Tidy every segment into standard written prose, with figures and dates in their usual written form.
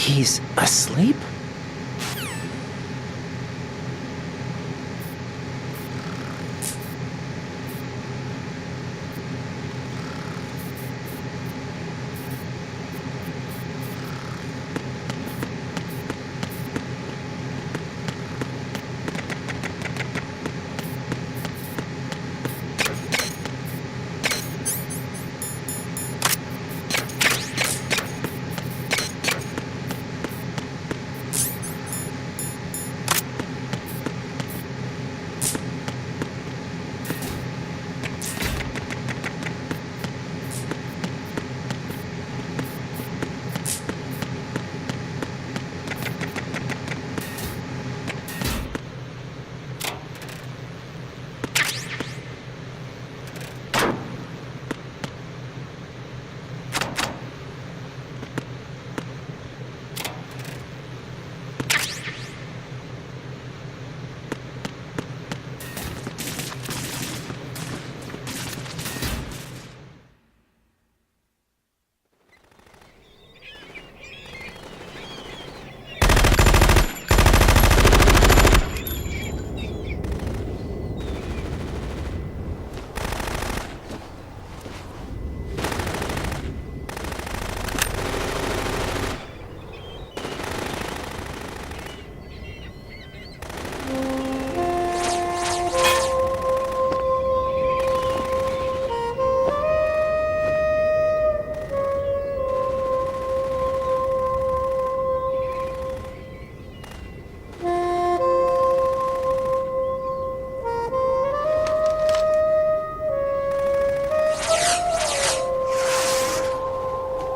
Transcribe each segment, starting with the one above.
He's asleep?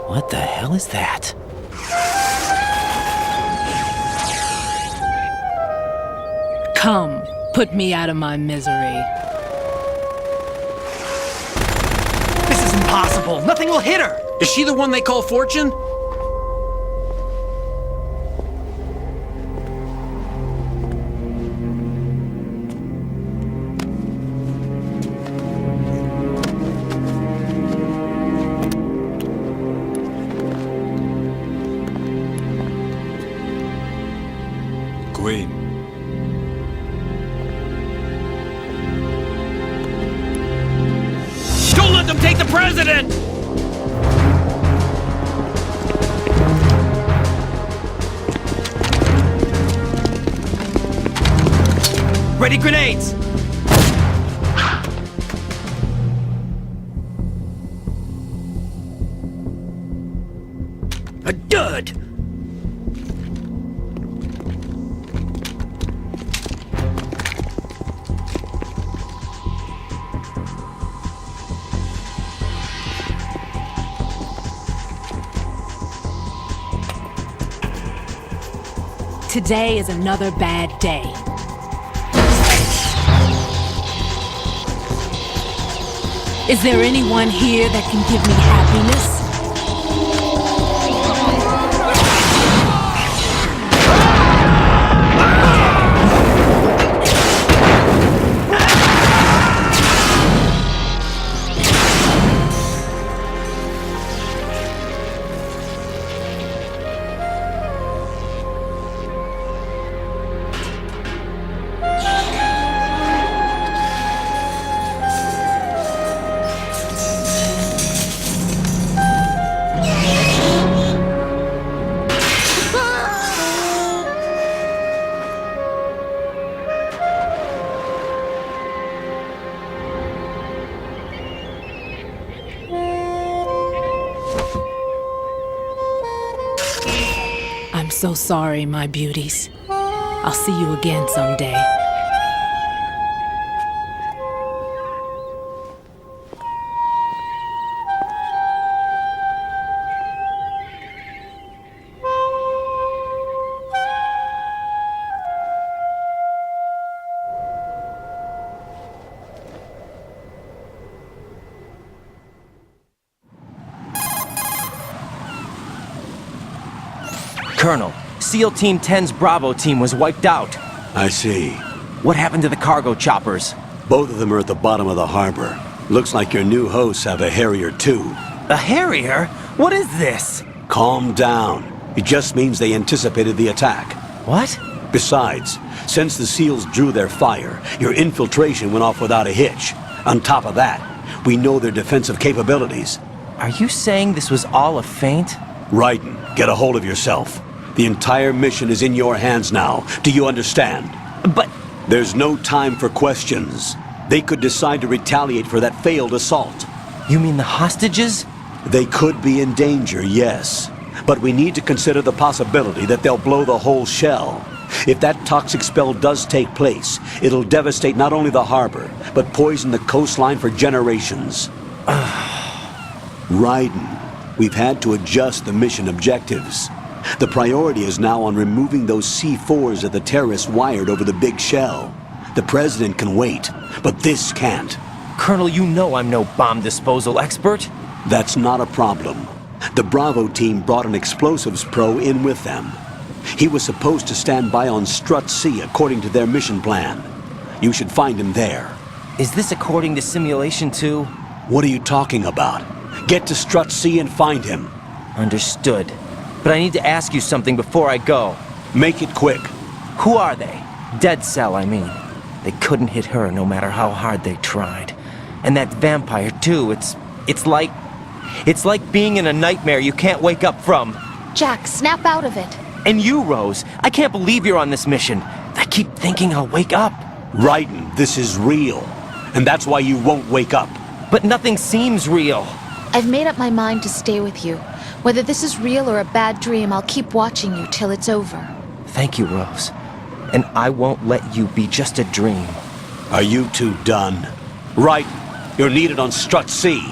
What the hell is that? Come, put me out of my misery. This is impossible. Nothing will hit her. Is she the one they call Fortune? Queen. Don't let them take the president! Ready grenades! A dud! Today is another bad day. Is there anyone here that can give me happiness? I'm so sorry, my beauties. I'll see you again someday. Colonel, SEAL Team 10's Bravo team was wiped out. I see. What happened to the cargo choppers? Both of them are at the bottom of the harbor. Looks like your new hosts have a Harrier too. A Harrier? What is this? Calm down. It just means they anticipated the attack. What? Besides, since the SEALs drew their fire, your infiltration went off without a hitch. On top of that, we know their defensive capabilities. Are you saying this was all a feint? Raiden, get a hold of yourself. The entire mission is in your hands now. Do you understand? But... There's no time for questions. They could decide to retaliate for that failed assault. You mean the hostages? They could be in danger, yes. But we need to consider the possibility that they'll blow the whole shell. If that toxic spell does take place, it'll devastate not only the harbor, but poison the coastline for generations. Raiden, we've had to adjust the mission objectives. The priority is now on removing those C4s that the terrorists wired over the big shell. The President can wait, but this can't. Colonel, you know I'm no bomb disposal expert. That's not a problem. The Bravo team brought an explosives pro in with them. He was supposed to stand by on Strut C according to their mission plan. You should find him there. Is this according to Simulation 2? What are you talking about? Get to Strut C and find him. Understood. But I need to ask you something before I go. Make it quick. Who are they? Dead Cell, I mean. They couldn't hit her no matter how hard they tried. And that vampire, too, it's like being in a nightmare you can't wake up from. Jack, snap out of it. And you, Rose, I can't believe you're on this mission. I keep thinking I'll wake up. Raiden, this is real. And that's why you won't wake up. But nothing seems real. I've made up my mind to stay with you. Whether this is real or a bad dream, I'll keep watching you till it's over. Thank you, Rose. And I won't let you be just a dream. Are you two done? Raiden, you're needed on Strut C.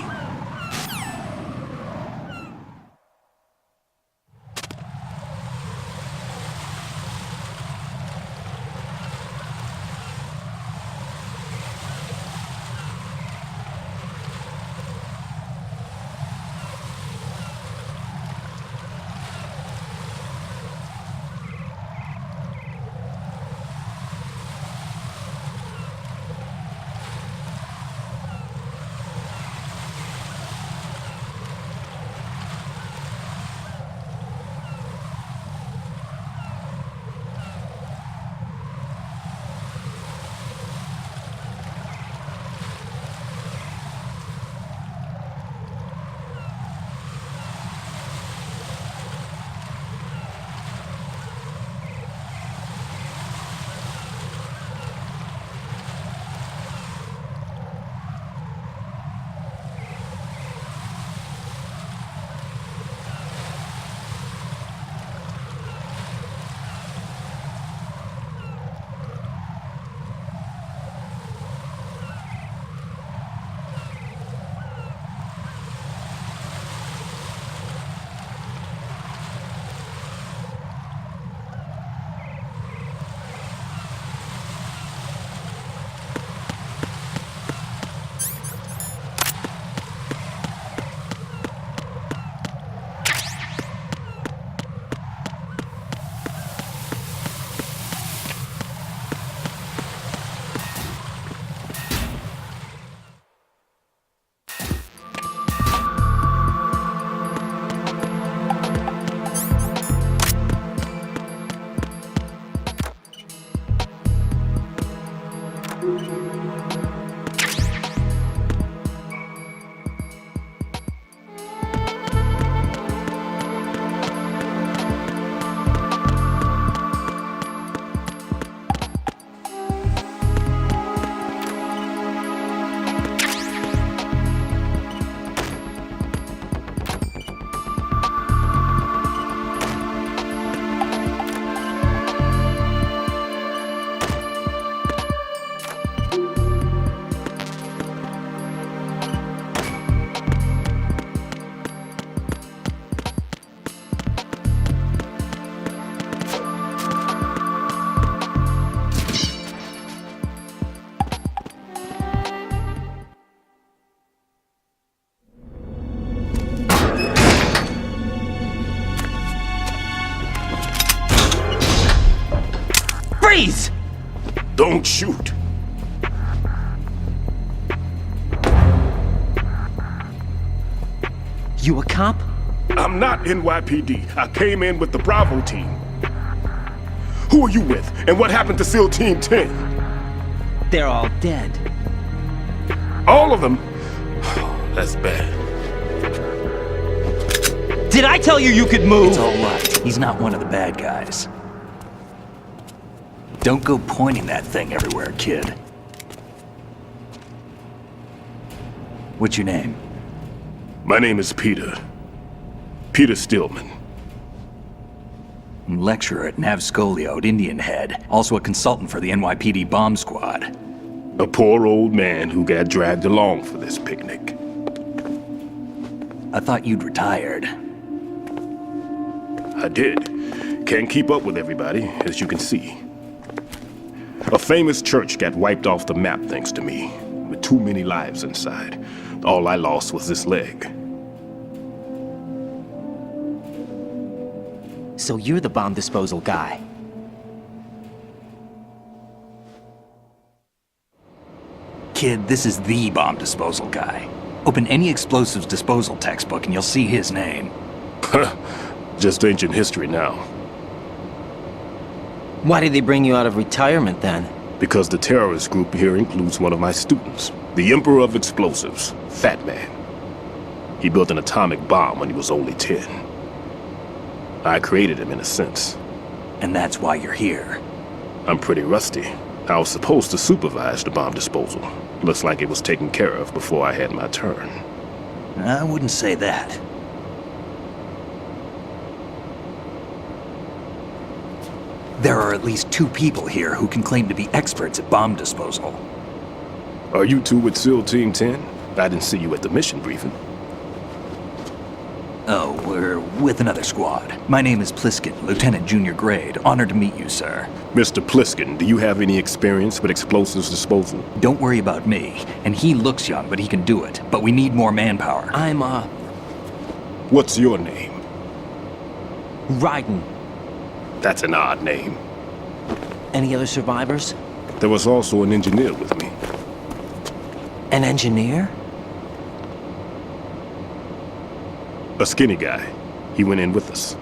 Freeze! Don't shoot. You a cop? I'm not NYPD. I came in with the Bravo team. Who are you with? And what happened to SEAL Team 10? They're all dead. All of them? That's bad. Did I tell you you could move? It's all right. He's not one of the bad guys. Don't go pointing that thing everywhere, kid. What's your name? My name is Peter. Peter Stillman. Lecturer at Navscolio at Indian Head. Also a consultant for the NYPD bomb squad. A poor old man who got dragged along for this picnic. I thought you'd retired. I did. Can't keep up with everybody, as you can see. A famous church got wiped off the map thanks to me, with too many lives inside. All I lost was this leg. So you're the bomb disposal guy. Kid, this is the bomb disposal guy. Open any explosives disposal textbook and you'll see his name. Just ancient history now. Why did they bring you out of retirement then? Because the terrorist group here includes one of my students, the Emperor of Explosives, Fat Man. He built an atomic bomb when he was only 10. I created him in a sense. And that's why you're here. I'm pretty rusty. I was supposed to supervise the bomb disposal. Looks like it was taken care of before I had my turn. I wouldn't say that. There are at least 2 people here who can claim to be experts at bomb disposal. Are you two with SEAL Team 10? I didn't see you at the mission briefing. Oh, we're with another squad. My name is Pliskin, Lieutenant Junior Grade. Honored to meet you, sir. Mr. Pliskin, do you have any experience with explosives disposal? Don't worry about me. And he looks young, but he can do it. But we need more manpower. I'm, What's your name? Raiden. That's an odd name. Any other survivors? There was also an engineer with me. An engineer? A skinny guy. He went in with us.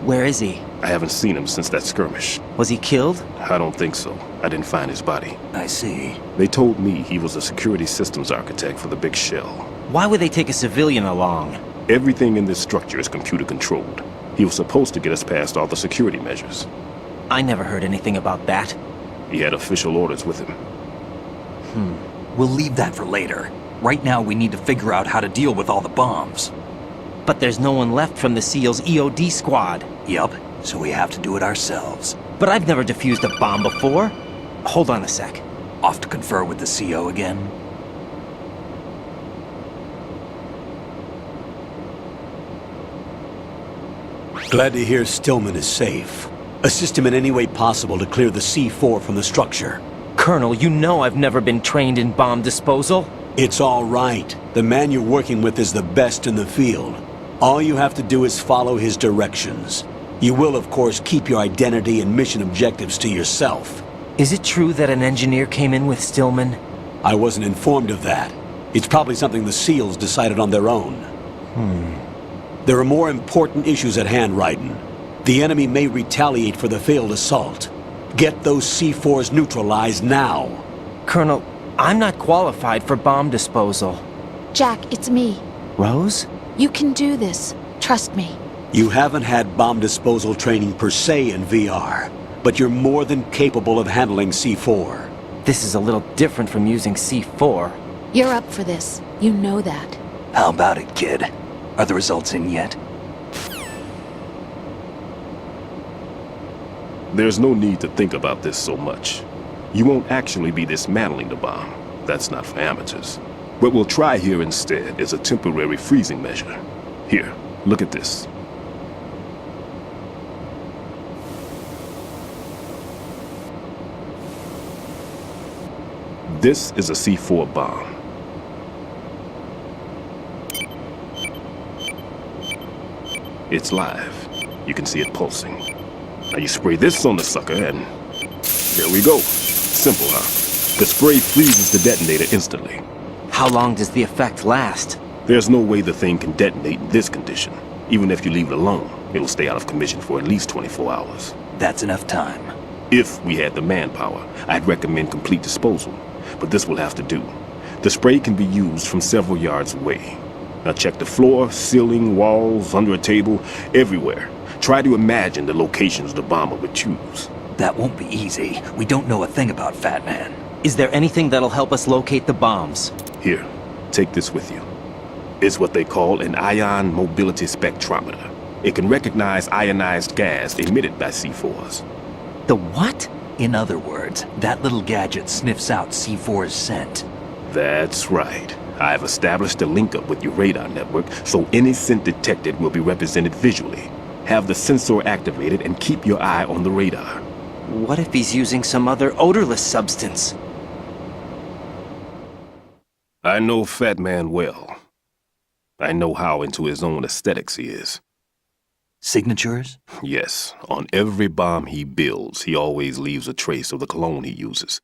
Where is he? I haven't seen him since that skirmish. Was he killed? I don't think so. I didn't find his body. I see. They told me he was a security systems architect for the big shell. Why would they take a civilian along? Everything in this structure is computer controlled. He was supposed to get us past all the security measures. I never heard anything about that. He had official orders with him. We'll leave that for later. Right now, we need to figure out how to deal with all the bombs. But there's no one left from the SEAL's EOD squad. Yup, so we have to do it ourselves. But I've never defused a bomb before. Hold on a sec. Off to confer with the CO again? Glad to hear Stillman is safe. Assist him in any way possible to clear the C4 from the structure. Colonel, you know I've never been trained in bomb disposal. It's all right. The man you're working with is the best in the field. All you have to do is follow his directions. You will, of course, keep your identity and mission objectives to yourself. Is it true that an engineer came in with Stillman? I wasn't informed of that. It's probably something the SEALs decided on their own. There are more important issues at hand, Raiden. The enemy may retaliate for the failed assault. Get those C4s neutralized now. Colonel, I'm not qualified for bomb disposal. Jack, it's me. Rose? You can do this. Trust me. You haven't had bomb disposal training per se in VR, but you're more than capable of handling C4. This is a little different from using C4. You're up for this. You know that. How about it, kid? Are the results in yet? There's no need to think about this so much. You won't actually be dismantling the bomb. That's not for amateurs. What we'll try here instead is a temporary freezing measure. Here, look at this. This is a C4 bomb. It's live. You can see it pulsing. Now you spray this on the sucker and there we go. Simple, huh? The spray freezes the detonator instantly. How long does the effect last? There's no way the thing can detonate in this condition. Even if you leave it alone, it'll stay out of commission for at least 24 hours. That's enough time. If we had the manpower, I'd recommend complete disposal. But this will have to do. The spray can be used from several yards away. Now check the floor, ceiling, walls, under a table, everywhere. Try to imagine the locations the bomber would choose. That won't be easy. We don't know a thing about Fat Man. Is there anything that'll help us locate the bombs? Here, take this with you. It's what they call an ion mobility spectrometer. It can recognize ionized gas emitted by C4s. The what? In other words, that little gadget sniffs out C4's scent. That's right. I've established a link up with your radar network, so any scent detected will be represented visually. Have the sensor activated and keep your eye on the radar. What if he's using some other odorless substance? I know Fat Man well. I know how into his own aesthetics he is. Signatures? Yes, on every bomb he builds, he always leaves a trace of the cologne he uses.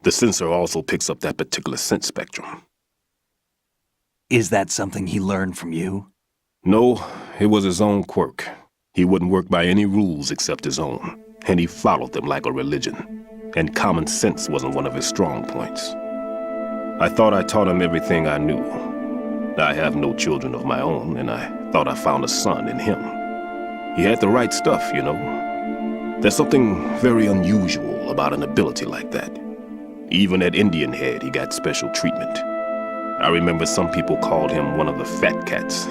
The sensor also picks up that particular scent spectrum. Is that something he learned from you? No, it was his own quirk. He wouldn't work by any rules except his own, and he followed them like a religion. And common sense wasn't one of his strong points. I thought I taught him everything I knew. I have no children of my own, and I thought I found a son in him. He had the right stuff, you know. There's something very unusual about an ability like that. Even at Indian Head, he got special treatment. I remember some people called him one of the fat cats.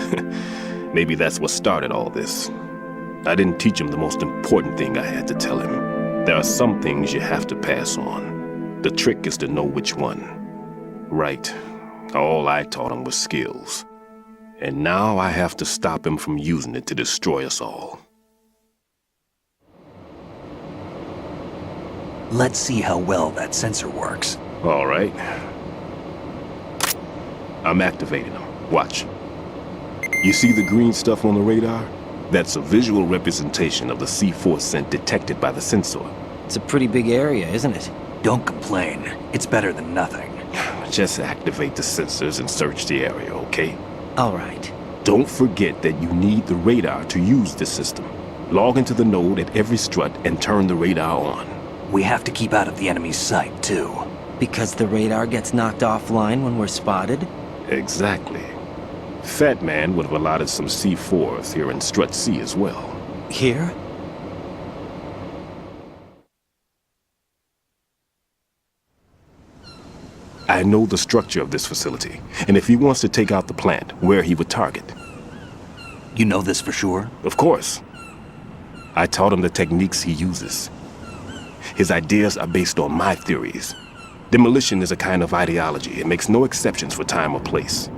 Maybe that's what started all this. I didn't teach him the most important thing I had to tell him. There are some things you have to pass on. The trick is to know which one. Right. All I taught him was skills. And now I have to stop him from using it to destroy us all. Let's see how well that sensor works. All right. I'm activating them. Watch. You see the green stuff on the radar? That's a visual representation of the C4 scent detected by the sensor. It's a pretty big area, isn't it? Don't complain. It's better than nothing. Just activate the sensors and search the area, okay? All right. Don't forget that you need the radar to use the system. Log into the node at every strut and turn the radar on. We have to keep out of the enemy's sight, too. Because the radar gets knocked offline when we're spotted? Exactly. Fat Man would have allotted some C4s here in Strut C as well. Here? I know the structure of this facility, and if he wants to take out the plant, where he would target. You know this for sure? Of course. I taught him the techniques he uses. His ideas are based on my theories. Demolition is a kind of ideology. It makes no exceptions for time or place.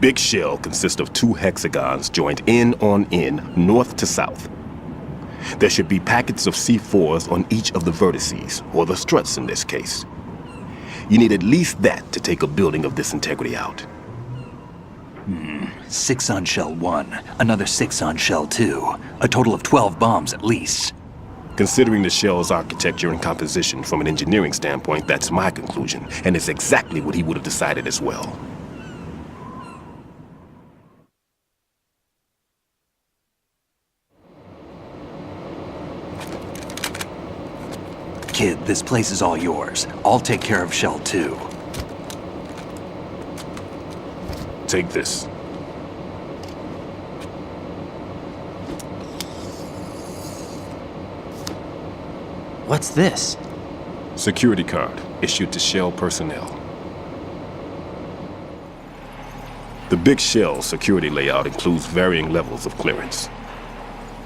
Big shell consists of 2 hexagons joined end on end, north to south. There should be packets of C4s on each of the vertices, or the struts in this case. You need at least that to take a building of this integrity out. 6 on shell 1, another 6 on shell 2. A total of 12 bombs at least. Considering the shell's architecture and composition from an engineering standpoint, that's my conclusion, and it's exactly what he would have decided as well. Kid, this place is all yours. I'll take care of shell 2. Take this. What's this? Security card issued to Shell personnel. The Big Shell security layout includes varying levels of clearance.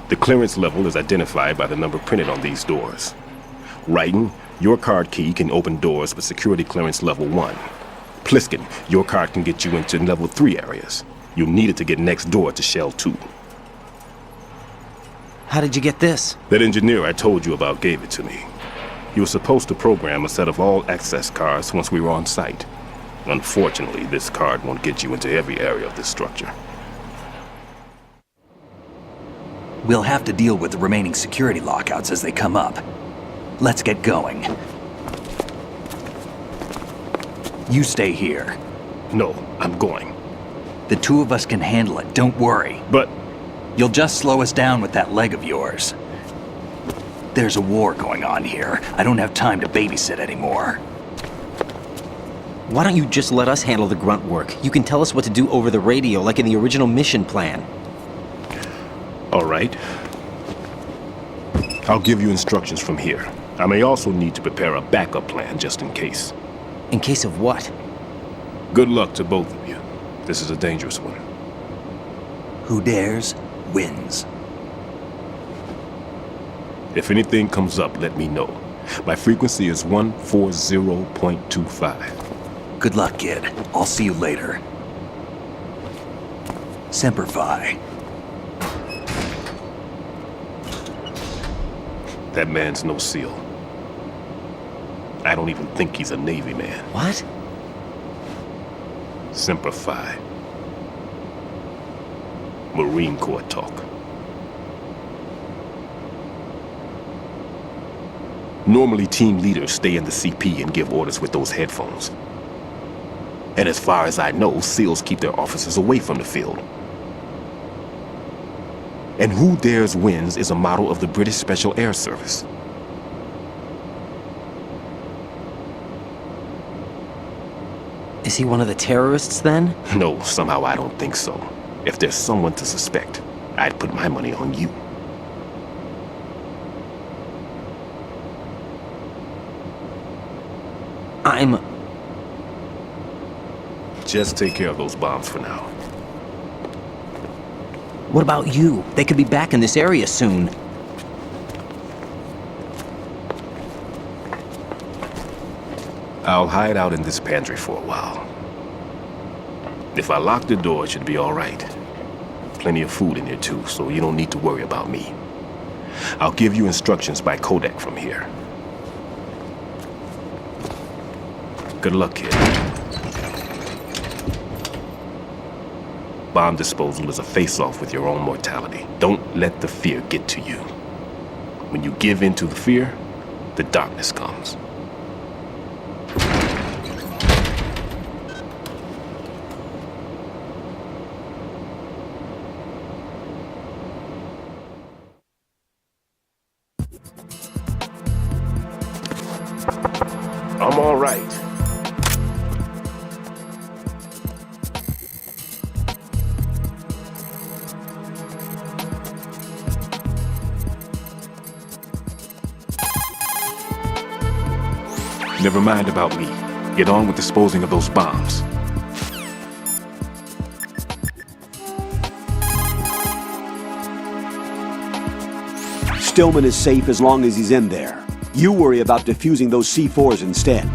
The clearance level is identified by the number printed on these doors. Writing, your card key can open doors with security clearance level 1. Pliskin, your card can get you into level 3 areas. You'll need it to get next door to Shell 2. How did you get this? That engineer I told you about gave it to me. He was supposed to program a set of all access cards once we were on site. Unfortunately, this card won't get you into every area of this structure. We'll have to deal with the remaining security lockouts as they come up. Let's get going. You stay here. No, I'm going. The two of us can handle it, don't worry. But You'll just slow us down with that leg of yours. There's a war going on here. I don't have time to babysit anymore. Why don't you just let us handle the grunt work? You can tell us what to do over the radio, like in the original mission plan. all right. I'll give you instructions from here. I may also need to prepare a backup plan just in case. In case of what? Good luck to both of you. This is a dangerous one. Who dares, wins. If anything comes up, let me know. My frequency is 140.25. Good luck, kid. I'll see you later. Semper Fi. That man's no SEAL. I don't even think he's a Navy man. What? Semper Fi. Marine Corps talk. Normally, team leaders stay in the CP and give orders with those headphones. And as far as I know, SEALs keep their officers away from the field. And Who Dares Wins is a model of the British Special Air Service. Is he one of the terrorists then? No, somehow I don't think so. If there's someone to suspect, I'd put my money on you. Just take care of those bombs for now. What about you? They could be back in this area soon. I'll hide out in this pantry for a while. If I lock the door, it should be all right. Plenty of food in here too, so you don't need to worry about me. I'll give you instructions by Kodak from here. Good luck, kid. Bomb disposal is a face-off with your own mortality. Don't let the fear get to you. When you give in to the fear, the darkness comes. I'm all right. Never mind about me. Get on with disposing of those bombs. Stillman is safe as long as he's in there. You worry about defusing those C4s instead.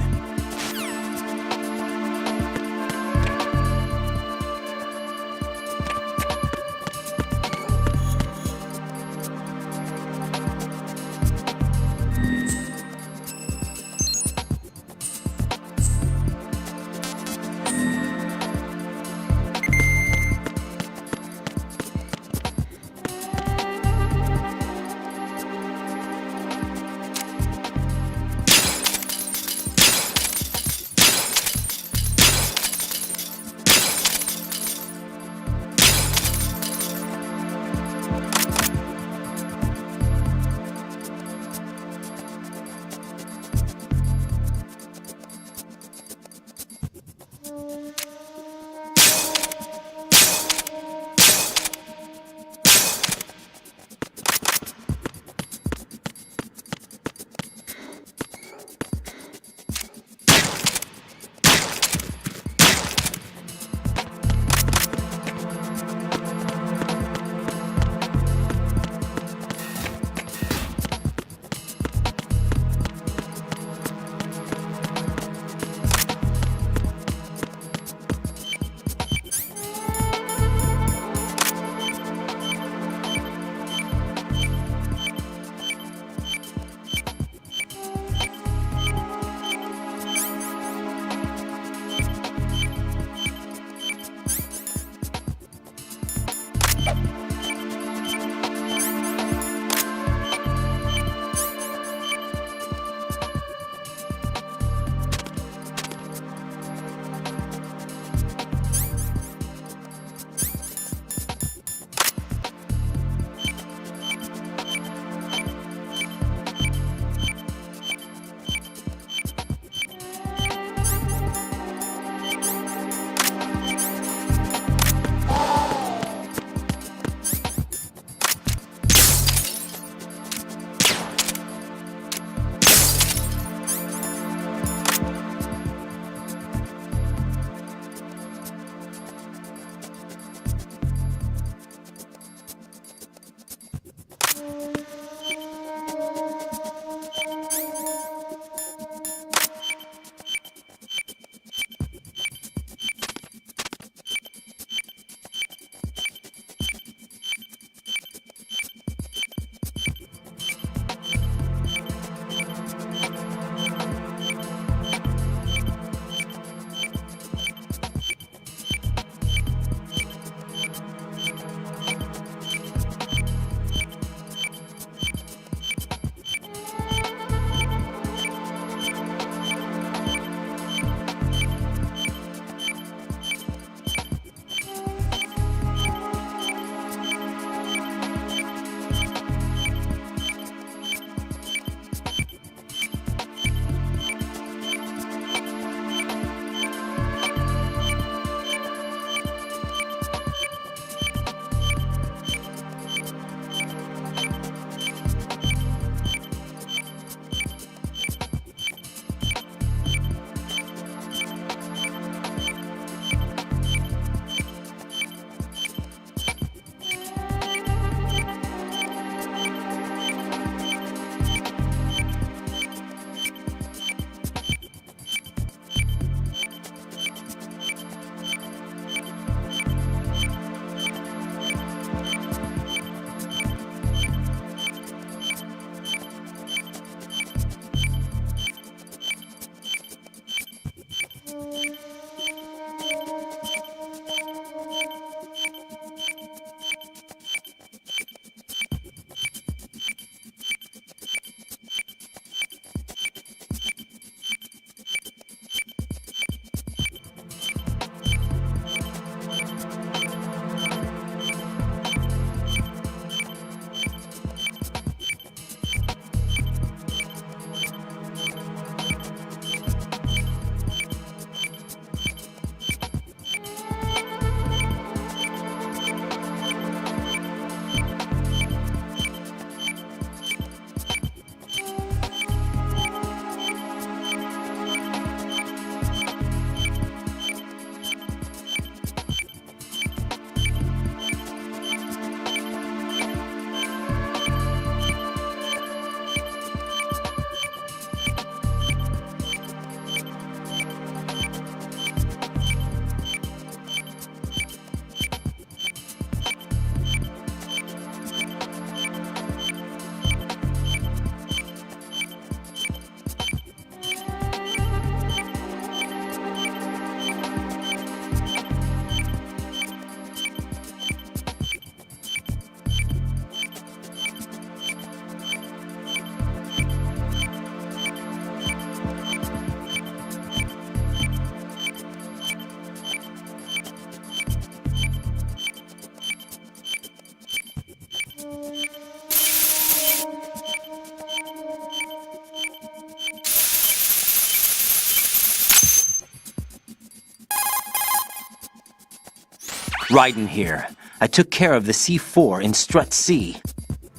Right in here. I took care of the C4 in strut C.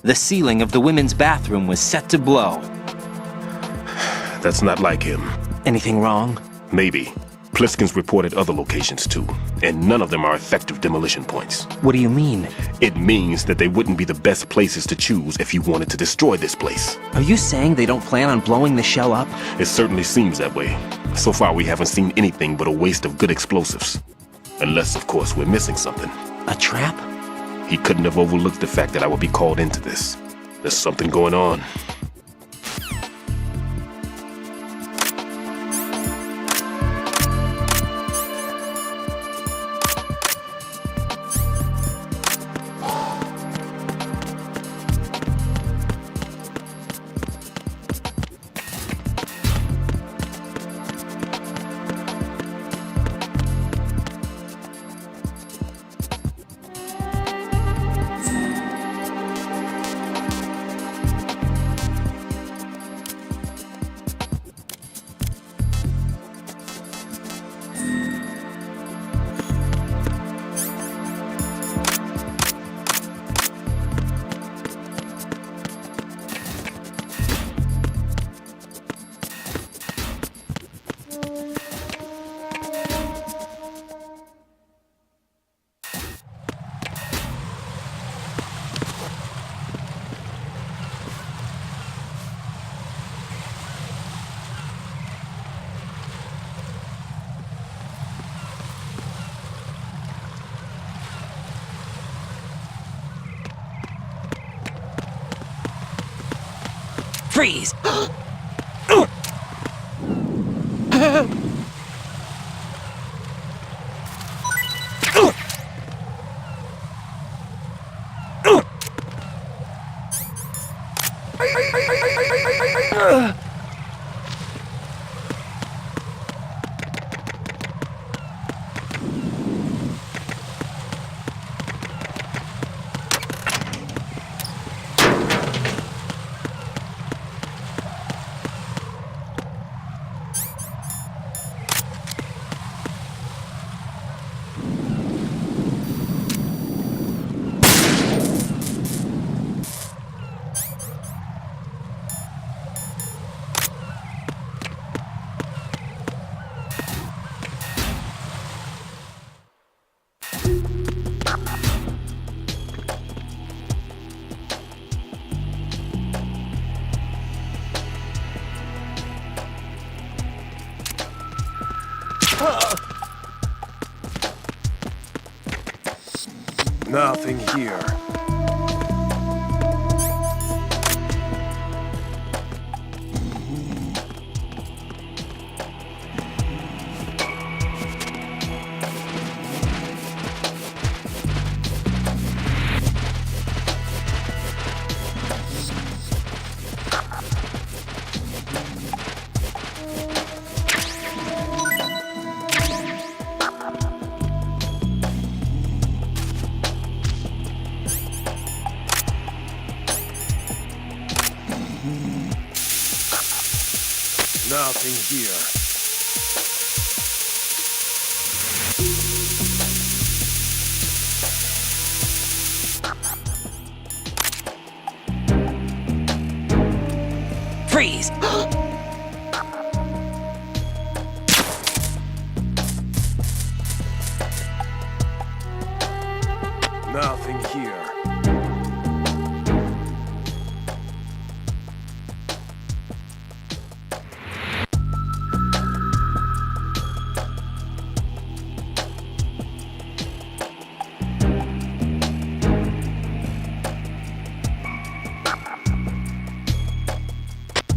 The ceiling of the women's bathroom was set to blow. That's not like him. Anything wrong? Maybe. Pliskin's reported other locations too, and none of them are effective demolition points. What do you mean? It means that they wouldn't be the best places to choose if you wanted to destroy this place. Are you saying they don't plan on blowing the shell up? It certainly seems that way. So far we haven't seen anything but a waste of good explosives. Unless, of course, we're missing something. A trap? He couldn't have overlooked the fact that I would be called into this. There's something going on. Freeze! Nothing here. Nothing here. Freeze! Nothing here.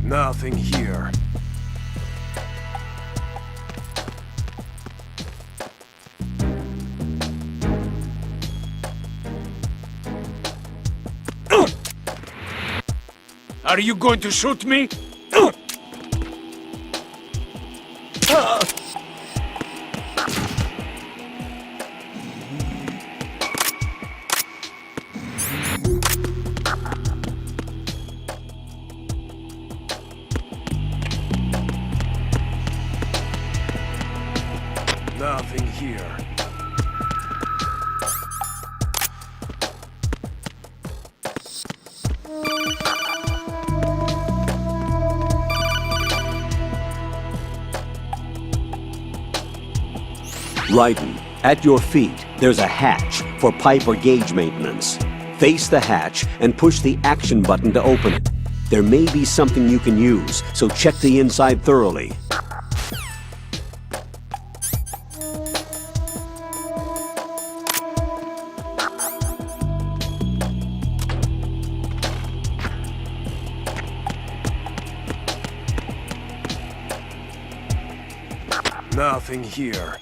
Nothing here. Are you going to shoot me? Nothing here. Raiden, at your feet, there's a hatch for pipe or gauge maintenance. Face the hatch and push the action button to open it. There may be something you can use, so check the inside thoroughly. Nothing here.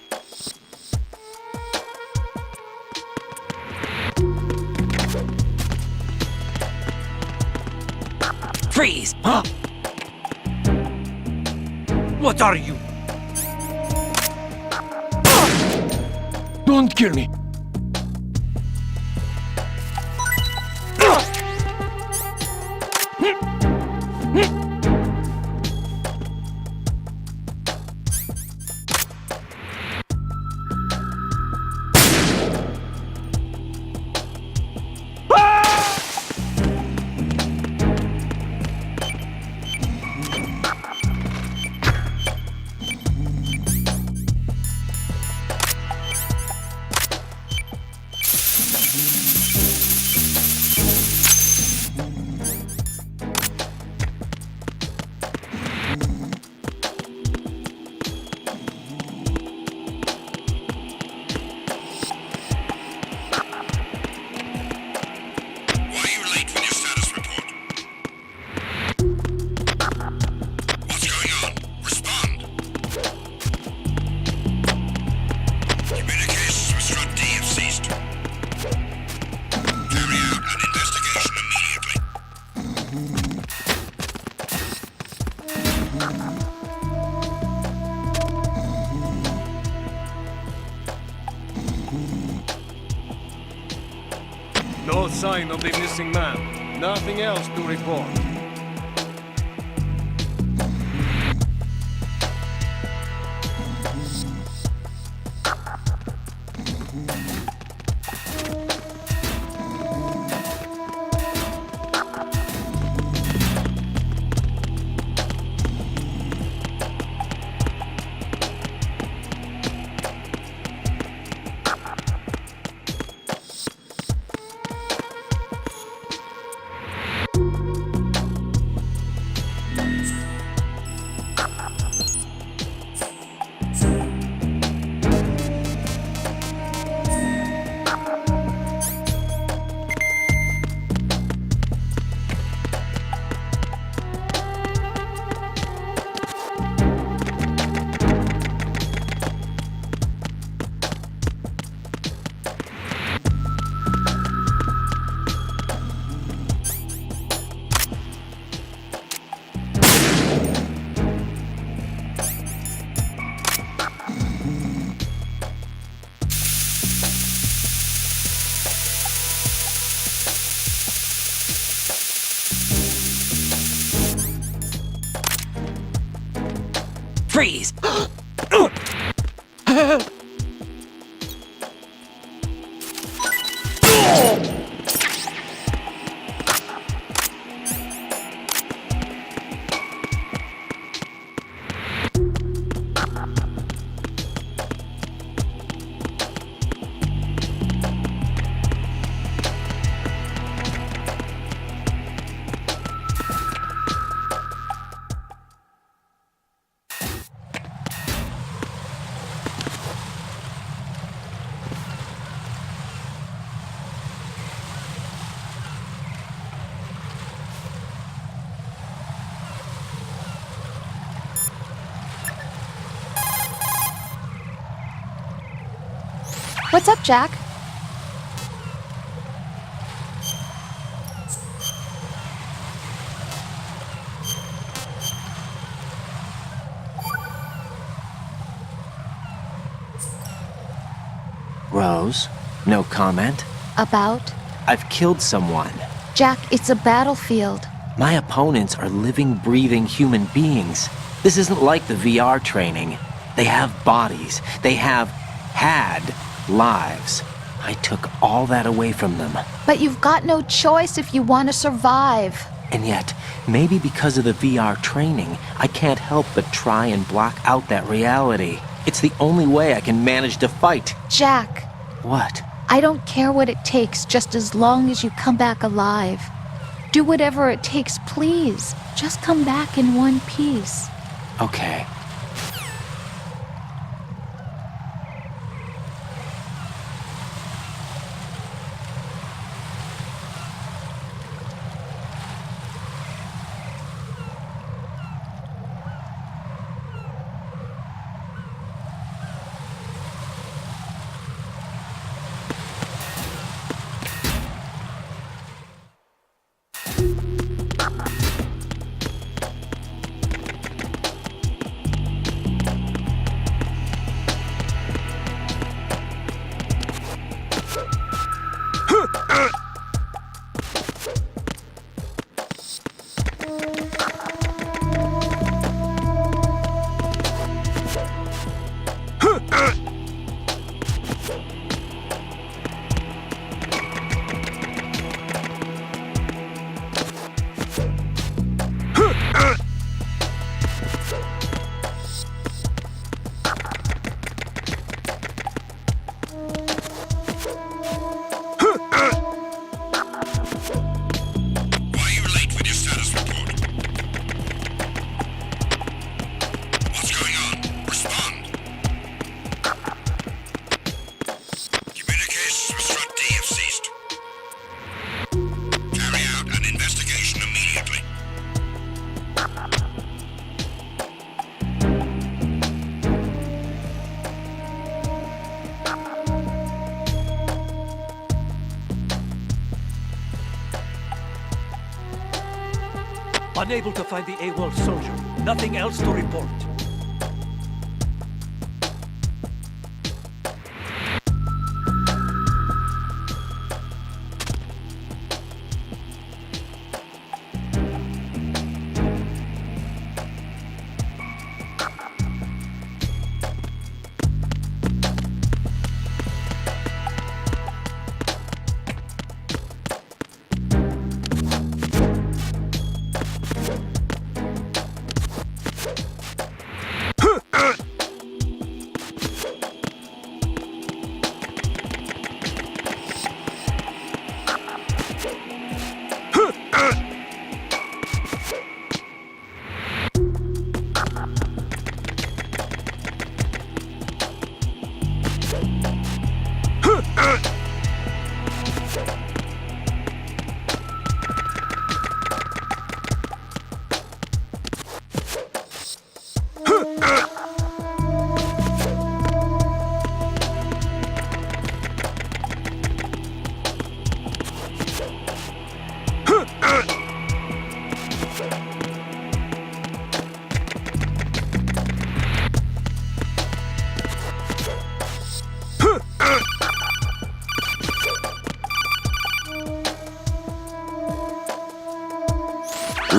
Freeze! Huh? What are you? Don't kill me. No sign of the missing man. Nothing else to report. Freeze! What's up, Jack? Rose, no comment? About? I've killed someone. Jack, it's a battlefield. My opponents are living, breathing human beings. This isn't like the VR training. They have bodies. They have had lives. I took all that away from them. But you've got no choice if you want to survive. And yet, maybe because of the VR training, I can't help but try and block out that reality. It's the only way I can manage to fight. Jack, What? I don't care what it takes, just as long as you come back alive. Do whatever it takes, please. Just come back in one piece. Okay. Unable to find the AWOL soldier. Nothing else to report.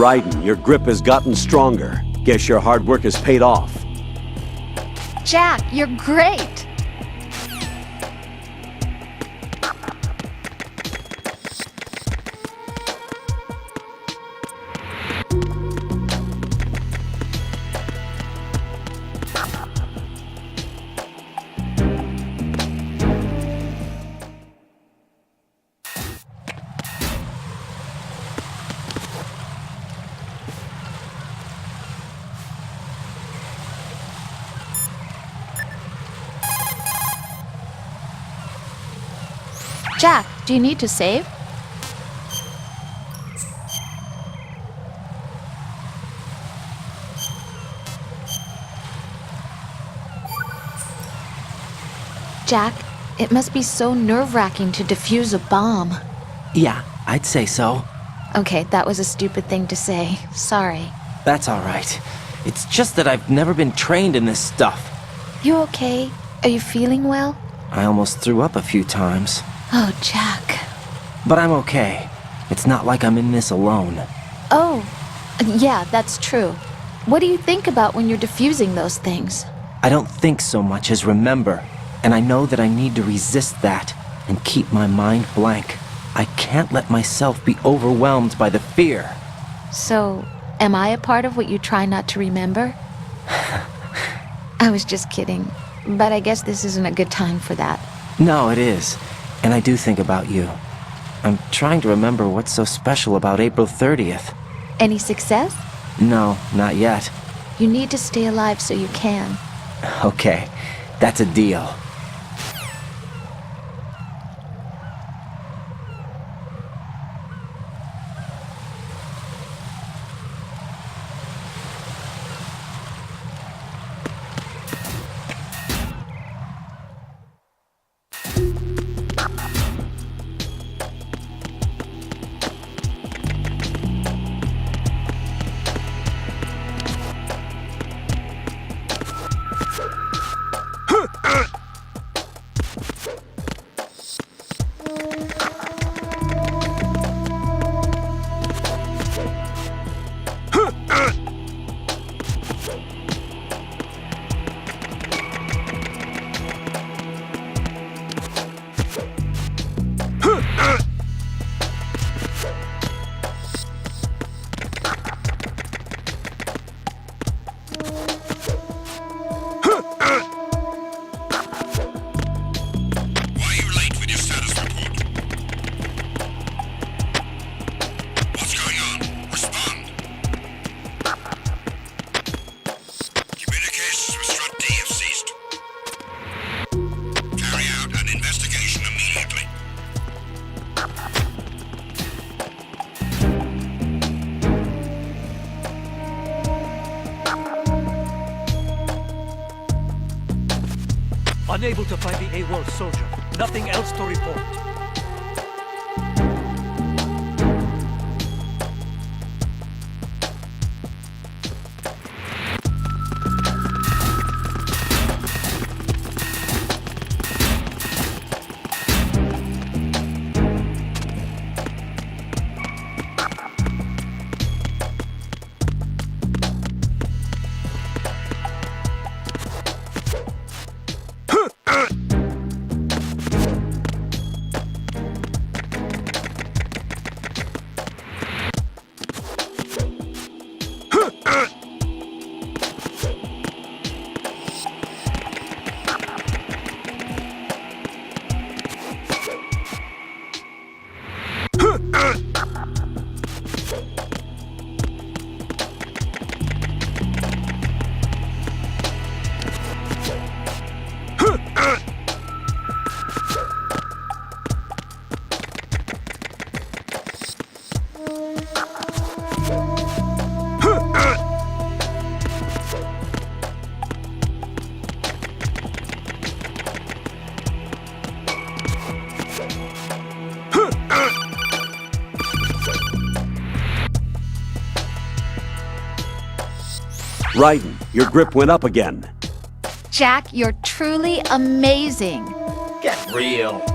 Raiden, your grip has gotten stronger. Guess your hard work has paid off. Jack, you're great! Jack, do you need to save? Jack, it must be so nerve-wracking to defuse a bomb. Yeah, I'd say so. Okay, that was a stupid thing to say. Sorry. That's all right. It's just that I've never been trained in this stuff. You okay? Are you feeling well? I almost threw up a few times. Oh, Jack. But I'm okay. It's not like I'm in this alone. Oh, yeah, that's true. What do you think about when you're defusing those things? I don't think so much as remember, and I know that I need to resist that and keep my mind blank. I can't let myself be overwhelmed by the fear. So, am I a part of what you try not to remember? I was just kidding. But I guess this isn't a good time for that. No, it is. And I do think about you. I'm trying to remember what's so special about April 30th. Any success? No, not yet. You need to stay alive so you can. Okay, that's a deal. Unable to find the AWOL soldier. Nothing else to report. Raiden, your grip went up again. Jack, you're truly amazing. Get real.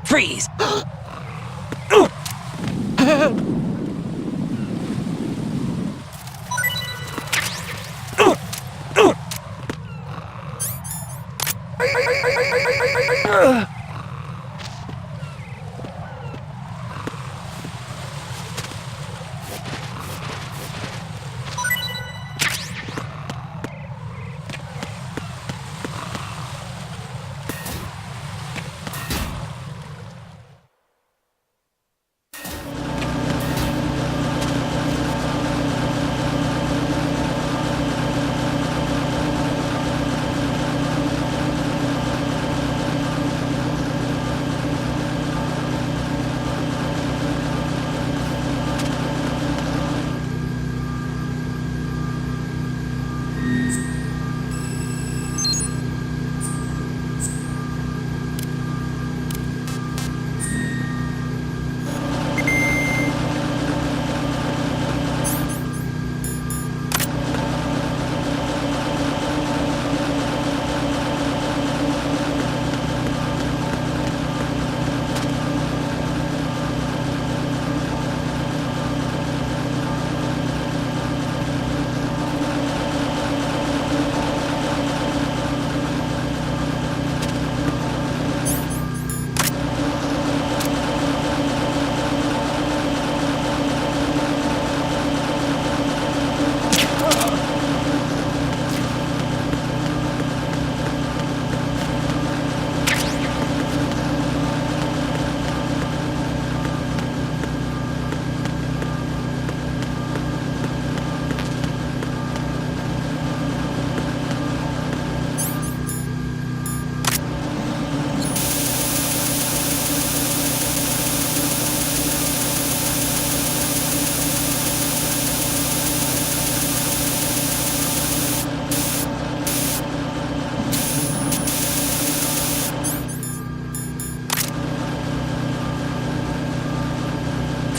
Freeze!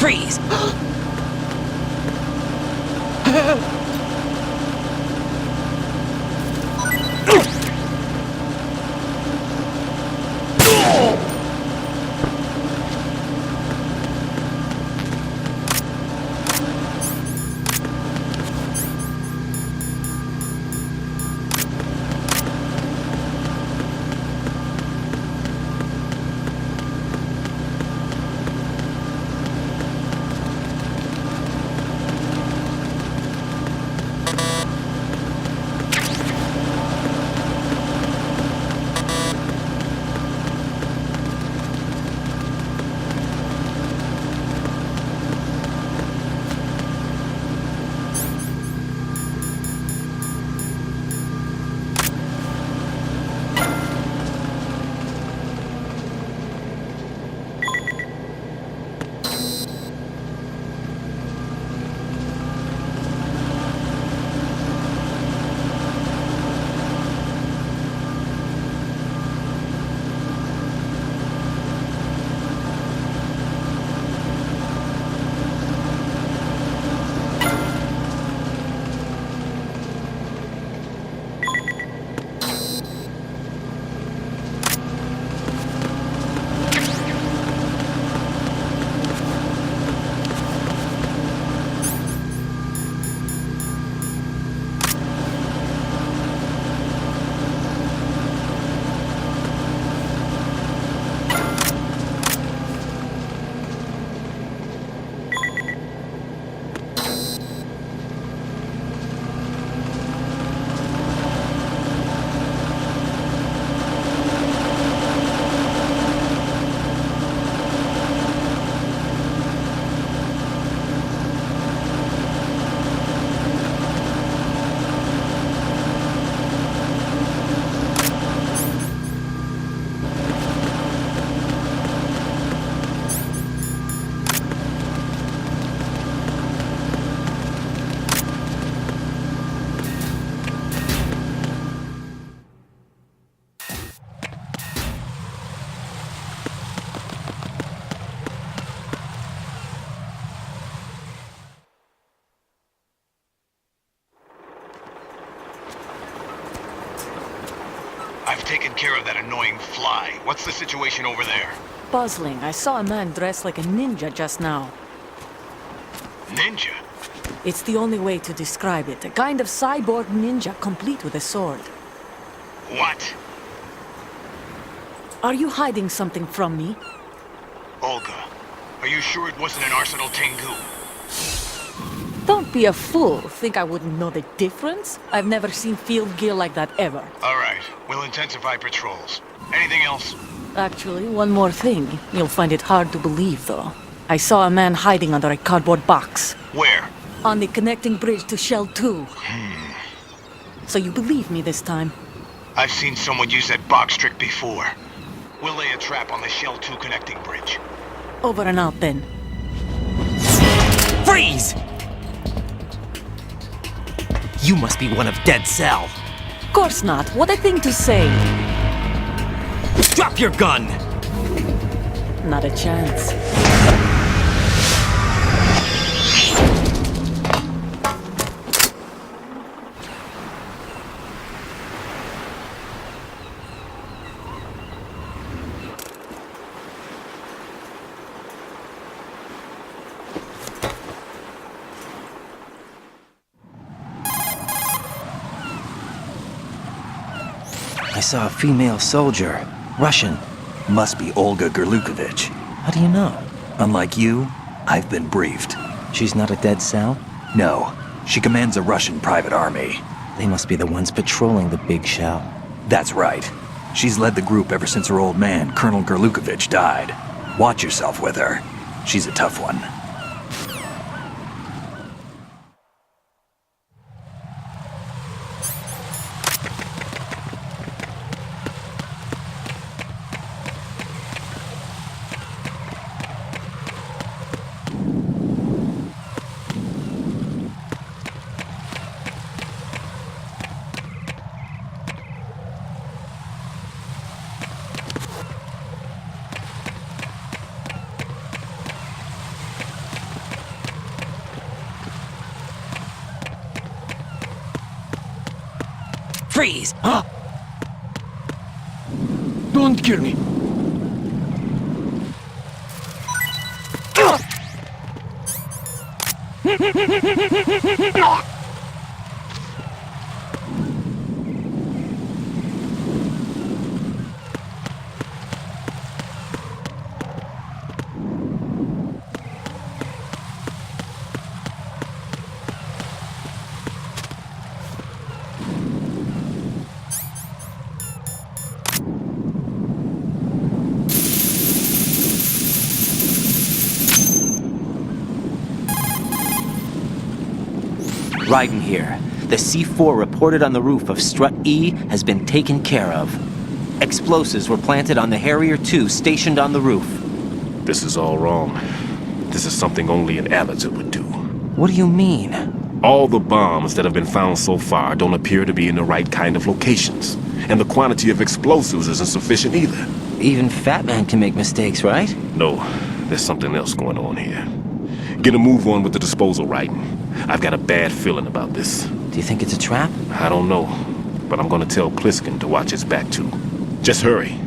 Freeze! I've taken care of that annoying fly. What's the situation over there? Puzzling. I saw a man dressed like a ninja just now. Ninja? It's the only way to describe it. A kind of cyborg ninja complete with a sword. What? Are you hiding something from me? Olga, are you sure it wasn't an Arsenal Tengu? Don't be a fool. Think I wouldn't know the difference? I've never seen field gear like that ever. All right, we'll intensify patrols. Anything else? Actually, one more thing. You'll find it hard to believe, though. I saw a man hiding under a cardboard box. Where? On the connecting bridge to Shell 2. So you believe me this time? I've seen someone use that box trick before. We'll lay a trap on the Shell 2 connecting bridge. Over and out, then. Freeze! You must be one of Dead Cell. Of course not. What a thing to say. Drop your gun! Not a chance. I saw a female soldier. Russian. Must be Olga Gerlukovich. How do you know? Unlike you, I've been briefed. She's not a Dead Cell? No, she commands a Russian private army. They must be the ones patrolling the big shell. That's right. She's led the group ever since her old man, Colonel Gerlukovich, died. Watch yourself with her. She's a tough one. Freeze! Don't kill me. Raiden here. The C4 reported on the roof of Strut E has been taken care of. Explosives were planted on the Harrier 2 stationed on the roof. This is all wrong. This is something only an amateur would do. What do you mean? All the bombs that have been found so far don't appear to be in the right kind of locations. And the quantity of explosives isn't sufficient either. Even Fat Man can make mistakes, right? No, there's something else going on here. Get a move on with the disposal, Raiden. I've got a bad feeling about this. Do you think it's a trap? I don't know, but I'm gonna tell Pliskin to watch his back too. Just hurry.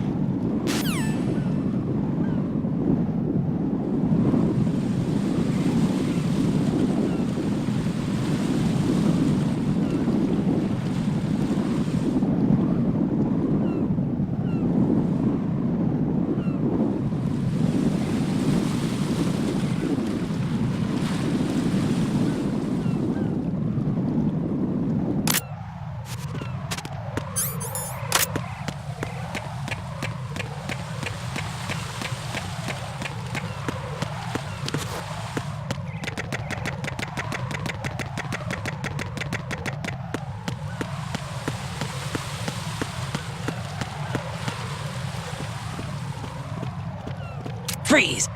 Freeze!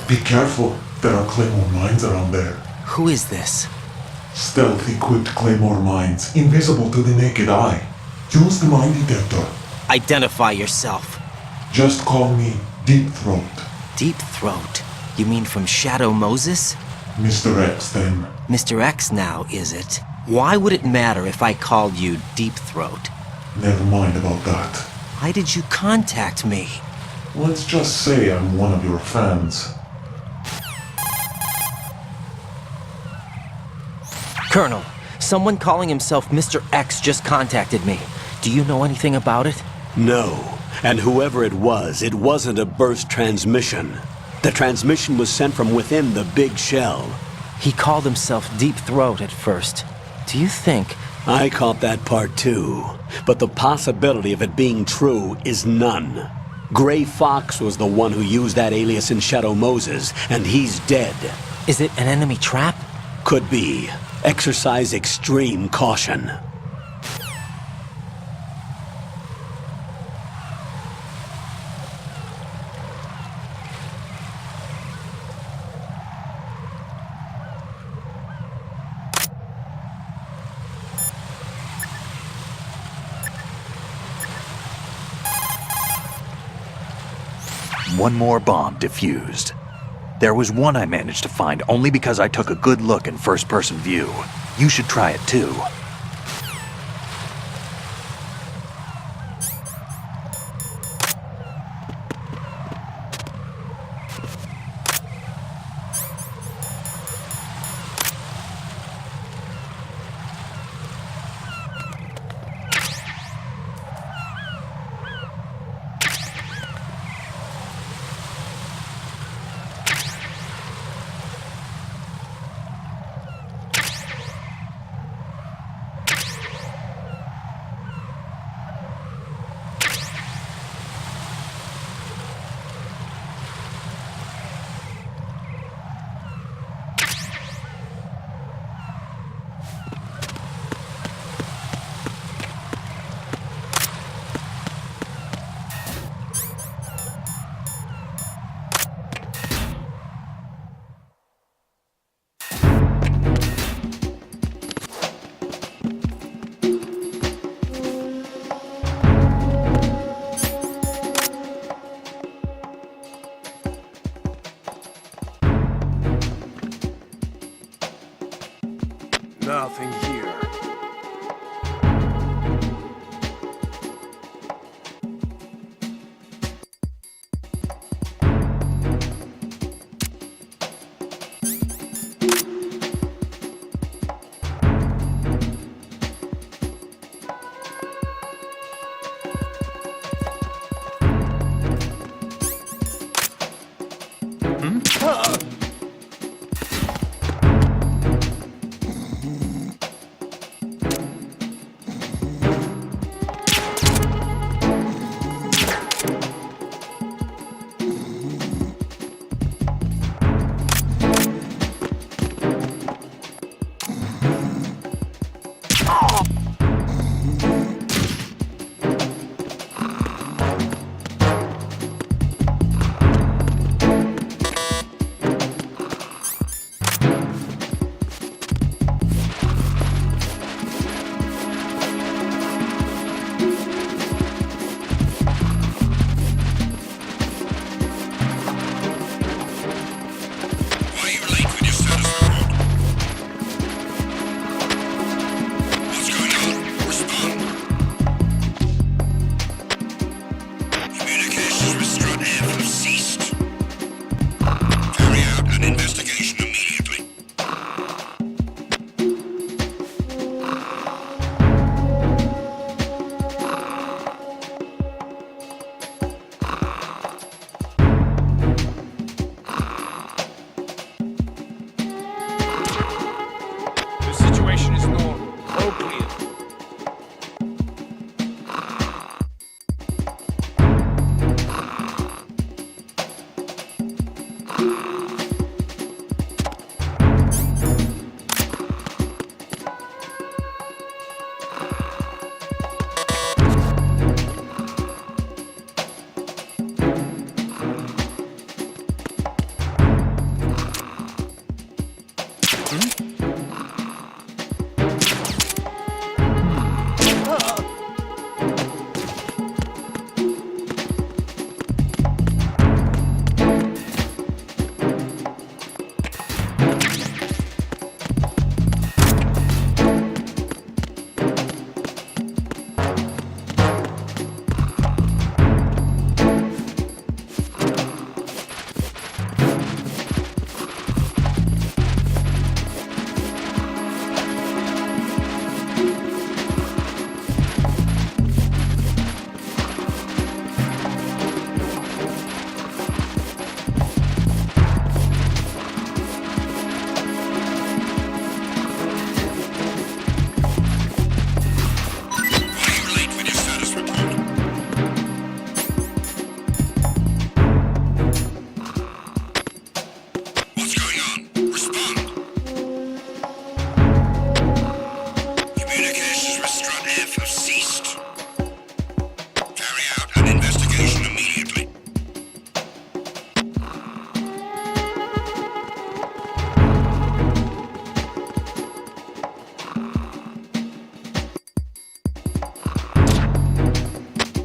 Be careful, there are claymore mines around there. Who is this? Stealth-equipped claymore mines, invisible to the naked eye. Use the mine detector. Identify yourself. Just call me Deep Throat. Deep Throat? You mean from Shadow Moses? Mr. X, then. Mr. X now, is it? Why would it matter if I called you Deep Throat? Never mind about that. Why did you contact me? Let's just say I'm one of your fans. Colonel, someone calling himself Mr. X just contacted me. Do you know anything about it? No. And whoever it wasn't a burst transmission. The transmission was sent from within the big shell. He called himself Deep Throat at first. Do you think... I caught that part too. But the possibility of it being true is none. Gray Fox was the one who used that alias in Shadow Moses, and he's dead. Is it an enemy trap? Could be. Exercise extreme caution. One more bomb defused. There was one I managed to find only because I took a good look in first-person view. You should try it too. Nothing here.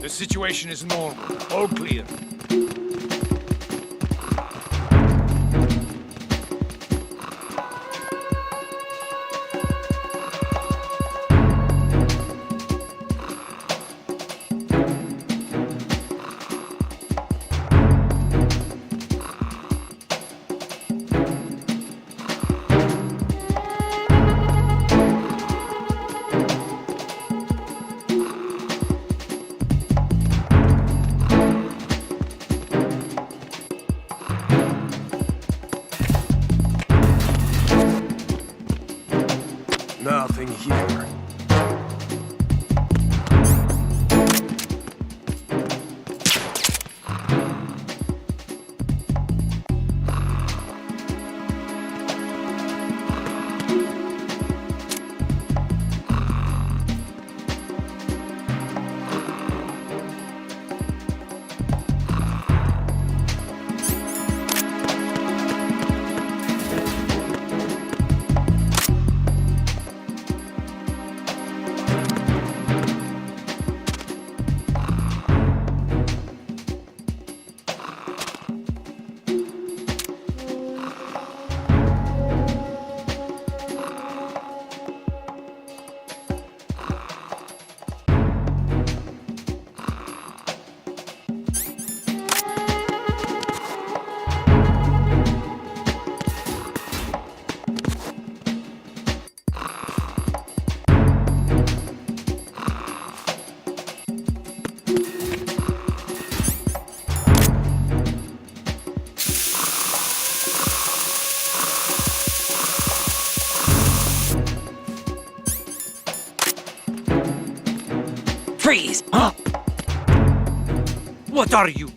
Situation is normal. All clear. nothing here. Freeze! Huh? What are you?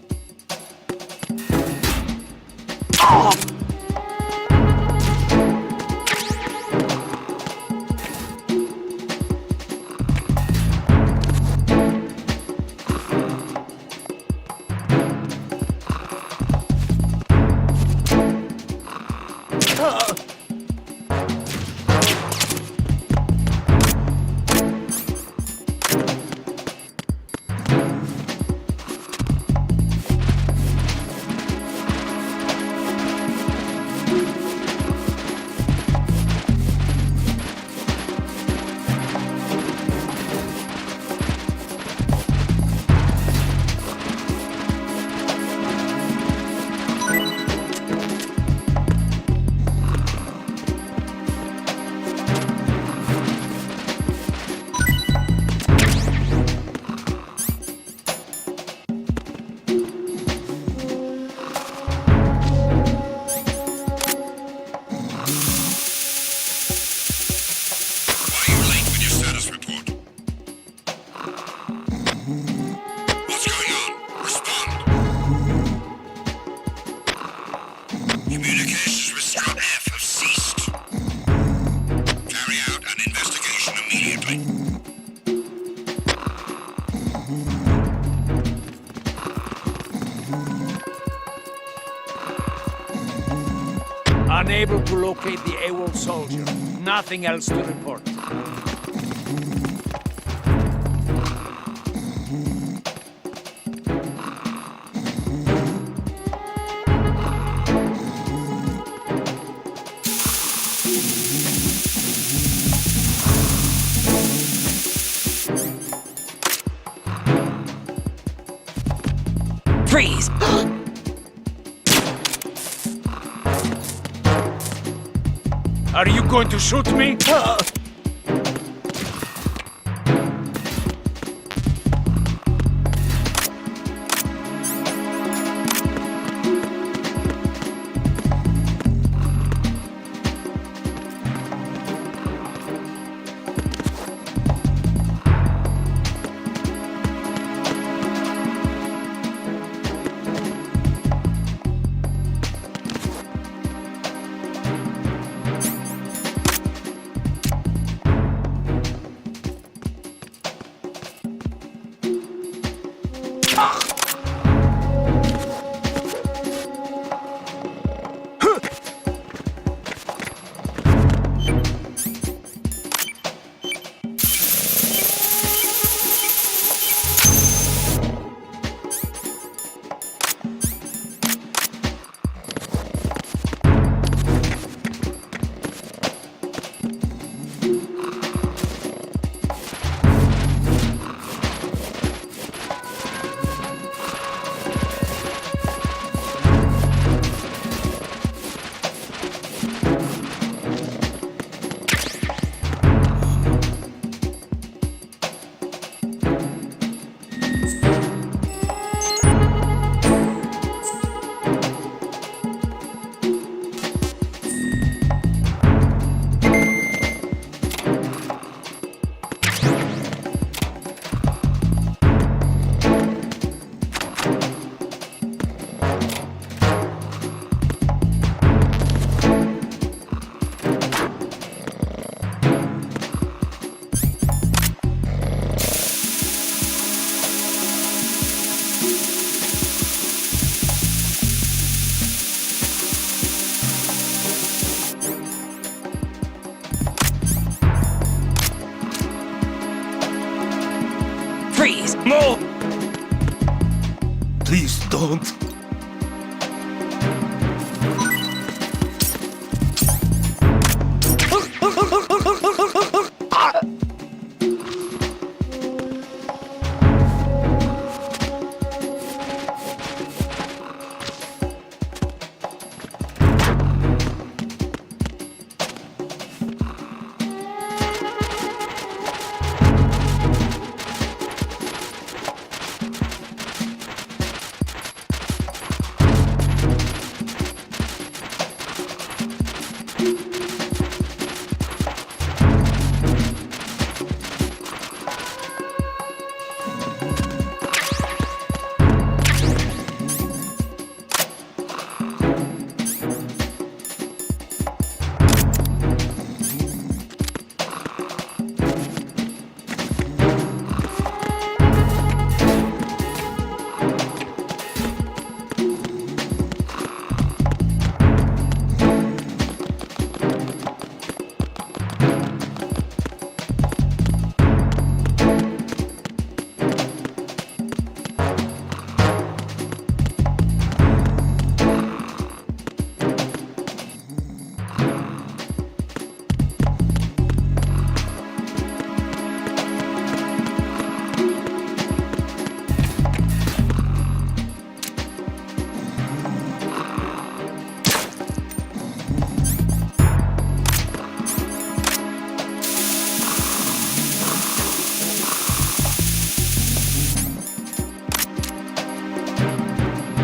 Communications with Strut F have ceased. Carry out an investigation immediately. Unable to locate the AWOL soldier. Nothing else to report. Freeze! Are you going to shoot me? Please don't.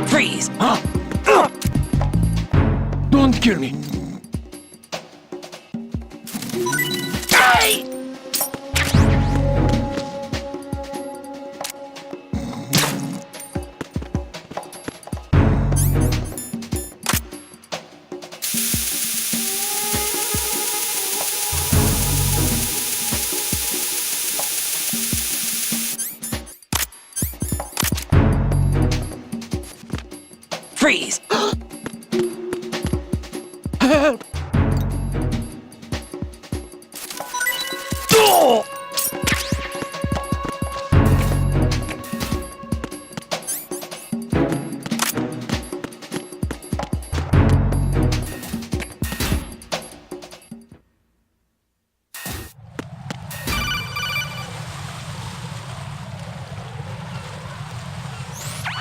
Freeze! Don't kill me. Hey! Freeze! Help! Oh!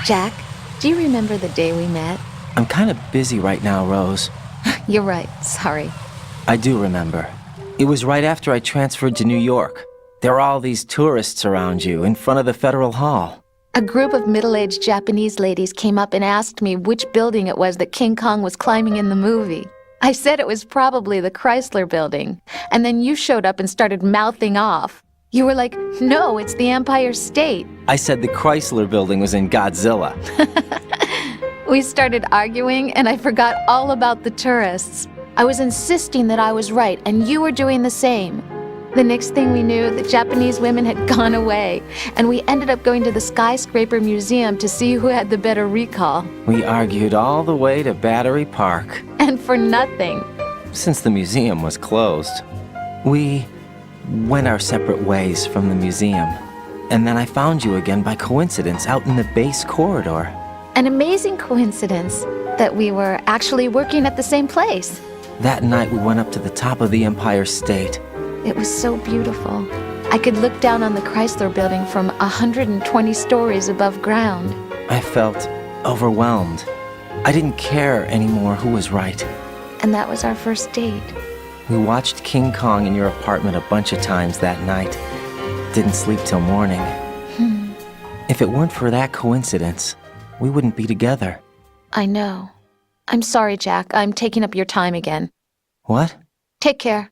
Jack, do you remember the day we met? I'm kind of busy right now, Rose. You're right, sorry. I do remember. It was right after I transferred to New York. There were all these tourists around you in front of the Federal Hall. A group of middle-aged Japanese ladies came up and asked me which building it was that King Kong was climbing in the movie. I said it was probably the Chrysler Building, and then you showed up and started mouthing off. You were like, no, it's the Empire State. I said the Chrysler Building was in Godzilla. We started arguing, and I forgot all about the tourists. I was insisting that I was right, and you were doing the same. The next thing we knew, the Japanese women had gone away, and we ended up going to the Skyscraper Museum to see who had the better recall. We argued all the way to Battery Park. And for nothing. Since the museum was closed, we went our separate ways from the museum. And then I found you again by coincidence out in the base corridor. An amazing coincidence that we were actually working at the same place. That night we went up to the top of the Empire State. It was so beautiful. I could look down on the Chrysler Building from 120 stories above ground. I felt overwhelmed. I didn't care anymore who was right. And that was our first date. We watched King Kong in your apartment a bunch of times that night. Didn't sleep till morning. If it weren't for that coincidence, we wouldn't be together. I know. I'm sorry, Jack. I'm taking up your time again. What? Take care.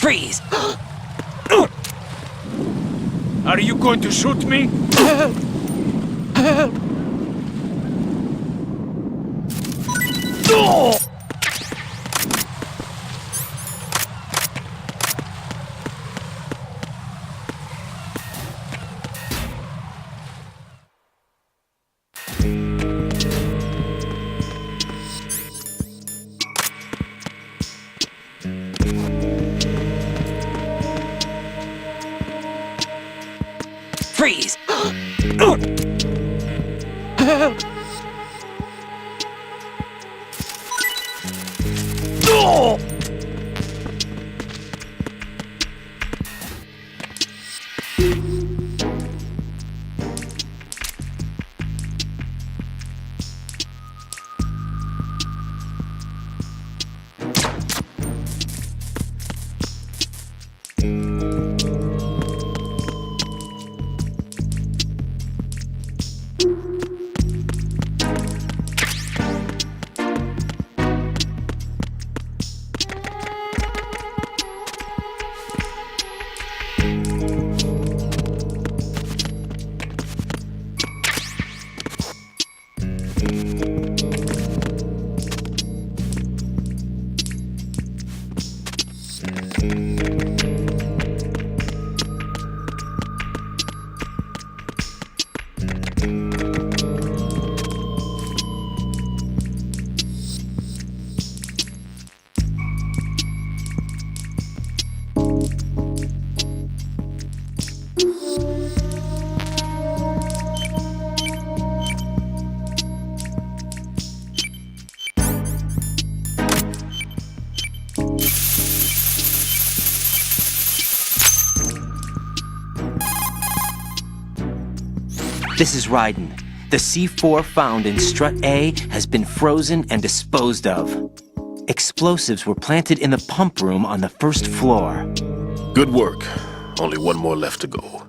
Freeze! Are you going to shoot me? Freeze! This is Raiden. The C4 found in Strut A has been frozen and disposed of. Explosives were planted in the pump room on the first floor. Good work. Only one more left to go.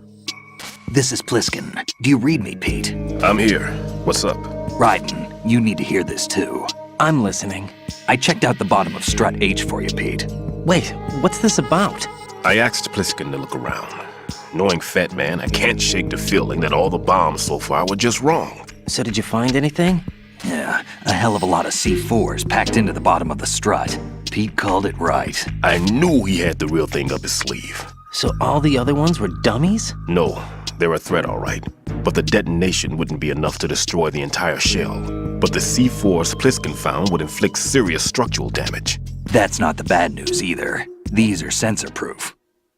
This is Pliskin. Do you read me, Pete? I'm here. What's up? Raiden, you need to hear this too. I'm listening. I checked out the bottom of Strut H for you, Pete. Wait, what's this about? I asked Pliskin to look around. Knowing Fat Man, I can't shake the feeling that all the bombs so far were just wrong. So did you find anything? Yeah, a hell of a lot of C4s packed into the bottom of the strut. Pete called it right. I knew he had the real thing up his sleeve. So all the other ones were dummies? No, they're a threat, all right. But the detonation wouldn't be enough to destroy the entire shell. But the C4s Pliskin found would inflict serious structural damage. That's not the bad news either. These are sensor-proof.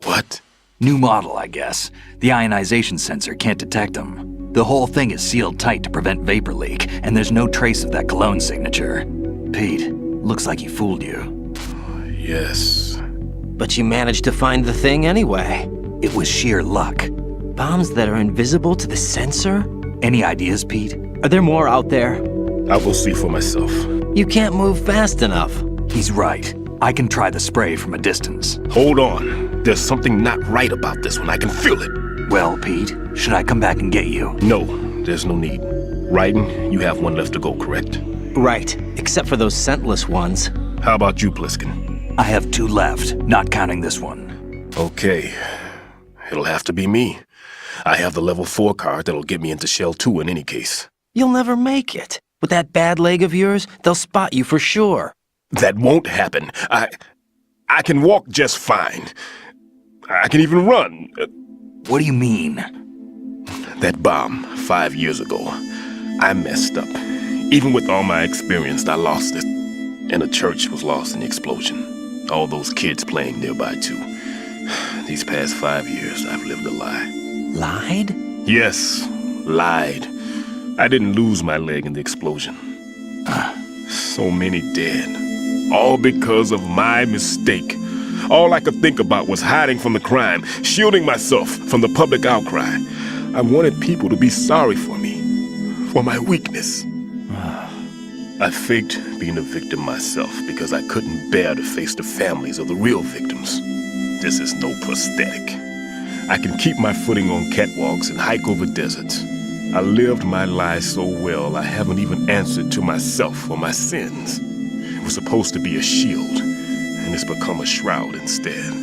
What? New model, I guess. The ionization sensor can't detect them. The whole thing is sealed tight to prevent vapor leak, and there's no trace of that cologne signature. Pete, looks like he fooled you. Yes. But you managed to find the thing anyway. It was sheer luck. Bombs that are invisible to the sensor? Any ideas, Pete? Are there more out there? I'll go see for myself. You can't move fast enough. He's right. I can try the spray from a distance. Hold on. There's something not right about this one. I can feel it. Well, Pete, should I come back and get you? No, there's no need. Raiden, you have one left to go, correct? Right, except for those scentless ones. How about you, Pliskin? I have 2 left, not counting this one. Okay. It'll have to be me. I have the level 4 card that'll get me into Shell 2 in any case. You'll never make it. With that bad leg of yours, they'll spot you for sure. That won't happen. I can walk just fine. I can even run. What do you mean? That bomb 5 years ago. I messed up. Even with all my experience, I lost it. And the church was lost in the explosion. All those kids playing nearby, too. These past 5 years, I've lived a lie. Lied? Yes, lied. I didn't lose my leg in the explosion. So many dead. All because of my mistake. All I could think about was hiding from the crime, shielding myself from the public outcry. I wanted people to be sorry for me, for my weakness. I faked being a victim myself because I couldn't bear to face the families of the real victims. This is no prosthetic. I can keep my footing on catwalks and hike over deserts. I lived my lie so well I haven't even answered to myself for my sins. It was supposed to be a shield, and it's become a shroud instead.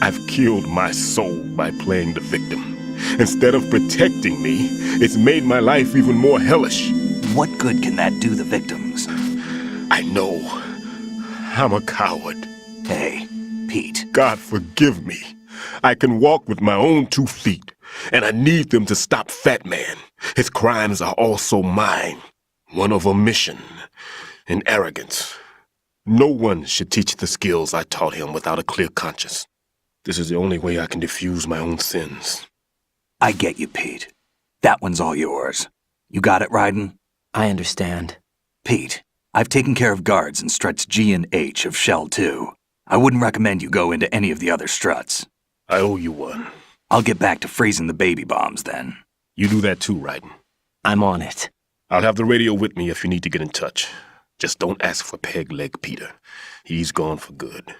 I've killed my soul by playing the victim. Instead of protecting me, it's made my life even more hellish. What good can that do the victims? I know. I'm a coward. Hey, Pete. God forgive me. I can walk with my own 2 feet, and I need them to stop Fat Man. His crimes are also mine. One of omission and arrogance. No one should teach the skills I taught him without a clear conscience. This is the only way I can diffuse my own sins. I get you, Pete. That one's all yours. You got it, Raiden? I understand. Pete, I've taken care of guards in struts G and H of Shell 2. I wouldn't recommend you go into any of the other struts. I owe you one. I'll get back to freezing the baby bombs then. You do that too, Raiden. I'm on it. I'll have the radio with me if you need to get in touch. Just don't ask for Peg Leg Peter. He's gone for good.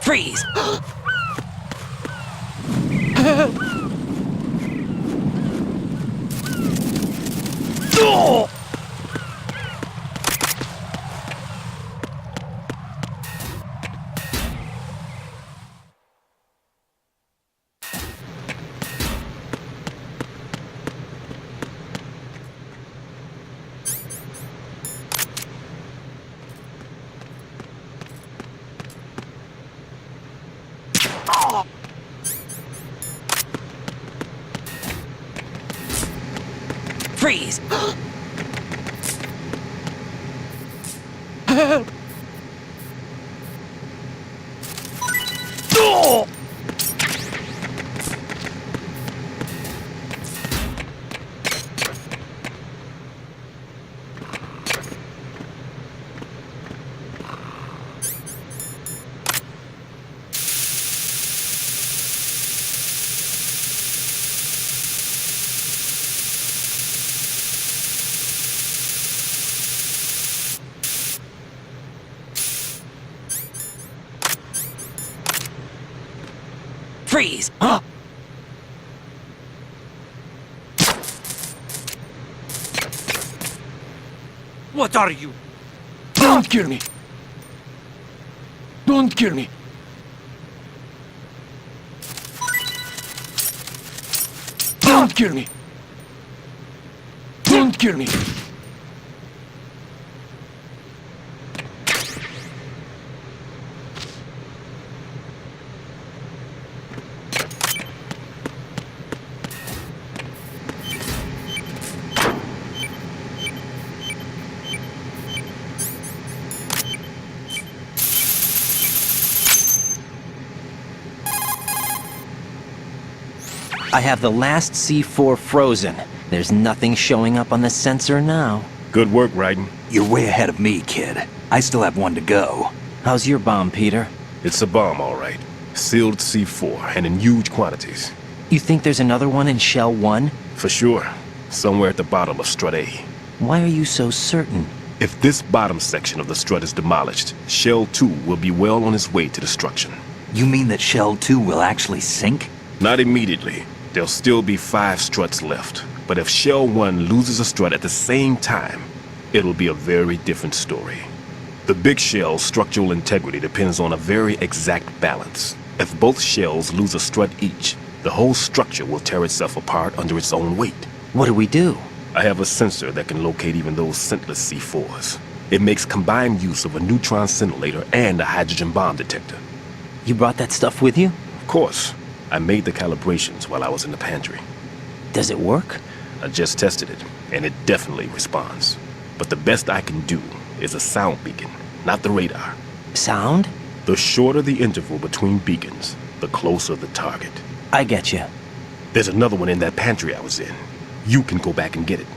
Freeze! Freeze! Help! Freeze! What are you? Don't kill me! Don't kill me! Don't kill me! Don't kill me! I have the last C4 frozen. There's nothing showing up on the sensor now. Good work, Raiden. You're way ahead of me, kid. I still have one to go. How's your bomb, Peter? It's a bomb, all right. Sealed C4, and in huge quantities. You think there's another one in Shell 1? For sure. Somewhere at the bottom of Strut A. Why are you so certain? If this bottom section of the strut is demolished, Shell 2 will be well on its way to destruction. You mean that Shell 2 will actually sink? Not immediately. There'll still be 5 struts left. But if Shell 1 loses a strut at the same time, it'll be a very different story. The big shell's structural integrity depends on a very exact balance. If both shells lose a strut each, the whole structure will tear itself apart under its own weight. What do we do? I have a sensor that can locate even those scentless C4s. It makes combined use of a neutron scintillator and a hydrogen bomb detector. You brought that stuff with you? Of course. I made the calibrations while I was in the pantry. Does it work? I just tested it, and it definitely responds. But the best I can do is a sound beacon, not the radar. Sound? The shorter the interval between beacons, the closer the target. I get you. There's another one in that pantry I was in. You can go back and get it.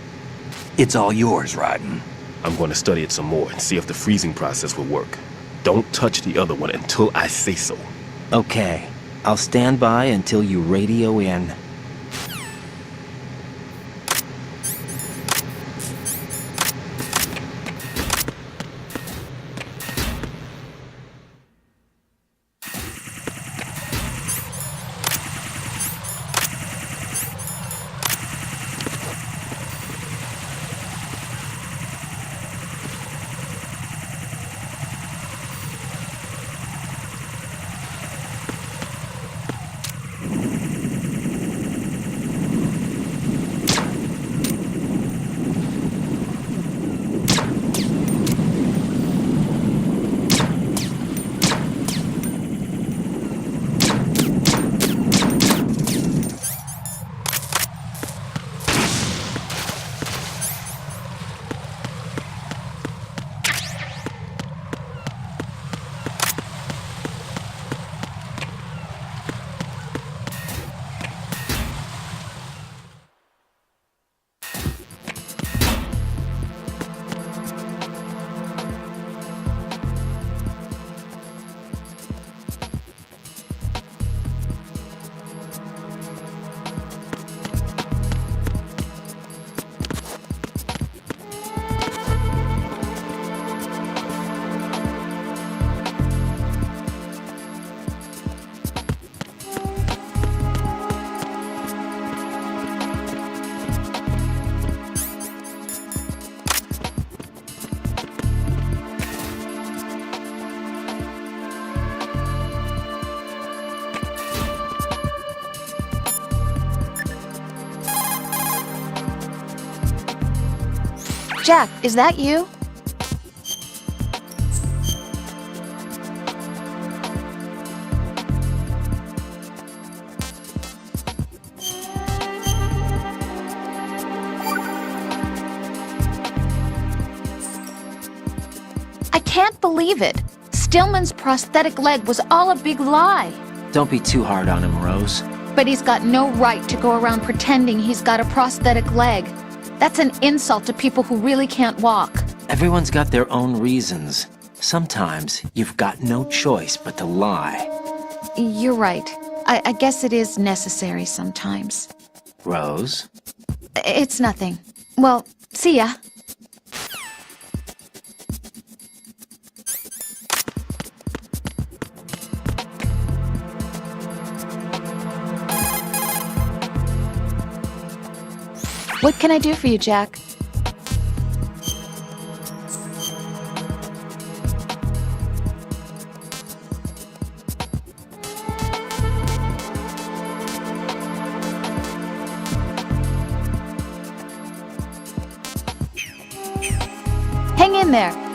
It's all yours, Raiden. I'm going to study it some more and see if the freezing process will work. Don't touch the other one until I say so. Okay. I'll stand by until you radio in. Jack, is that you? I can't believe it. Stillman's prosthetic leg was all a big lie. Don't be too hard on him, Rose. But he's got no right to go around pretending he's got a prosthetic leg. That's an insult to people who really can't walk. Everyone's got their own reasons. Sometimes you've got no choice but to lie. You're right. I guess it is necessary sometimes. Rose? It's nothing. Well, see ya. What can I do for you, Jack? Hang in there.